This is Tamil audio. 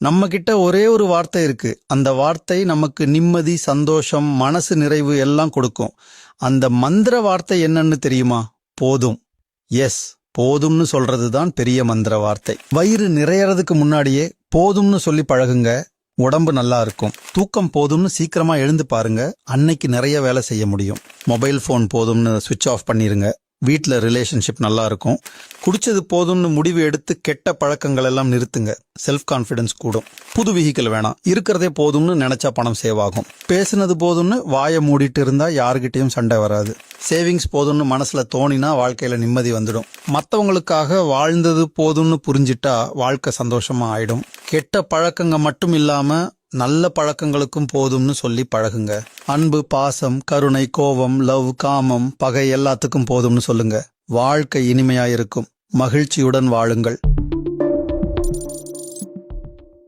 நம்ம கிட்ட ஒரே ஒரு வார்த்தை இருக்கு. அந்த வார்த்தை நமக்கு நிம்மதி, சந்தோஷம், மனசு நிறைவு எல்லாம் கொடுக்கும். அந்த மந்திர வார்த்தை என்னன்னு தெரியுமா? போதும். எஸ், போதும்னு சொல்றது தான் பெரிய மந்திர வார்த்தை. வயிறு நிறையறதுக்கு முன்னாடியே போதும்னு சொல்லி பழகுங்க. உடம்பு நல்லா இருக்கும். தூக்கம் போதும்னு சீக்கிரமா எழுந்து பாருங்க. அன்னைக்கு நிறைய வேலை செய்ய முடியும். மொபைல் போன் போதும்னு சுவிட்ச் ஆஃப் பண்ணிருங்க. வீட்டில் ரிலேஷன்ஷிப் நல்லா இருக்கும். குடிச்சது போதும்னு முடிவு எடுத்து கெட்ட பழக்கங்கள் எல்லாம் நிறுத்துங்க. செல்ஃப் கான்ஃபிடன்ஸ் கூடும். புது வெஹிக்கிள் வேணாம், இருக்கிறதே போதும்னு நினைச்சா பணம் சேவ் ஆகும். பேசுனது போதும்னு வாயை மூடிட்டு இருந்தா யாருகிட்டயும் சண்டை வராது. சேவிங்ஸ் போதும்னு மனசுல தோணினா வாழ்க்கையில நிம்மதி வந்துடும். மற்றவங்களுக்காக வாழ்ந்தது போதும்னு புரிஞ்சிட்டா வாழ்க்கை சந்தோஷமா ஆயிடும். கெட்ட பழக்கங்க மட்டும் இல்லாம நல்ல பழக்கங்களுக்கும் போதும்னு சொல்லி பழகுங்க. அன்பு, பாசம், கருணை, கோபம், லவ், காமம், பகை எல்லாத்துக்கும் போதும்னு சொல்லுங்க. வாழ்க்கை இனிமையாயிருக்கும். மகிழ்ச்சியுடன் வாழுங்கள்.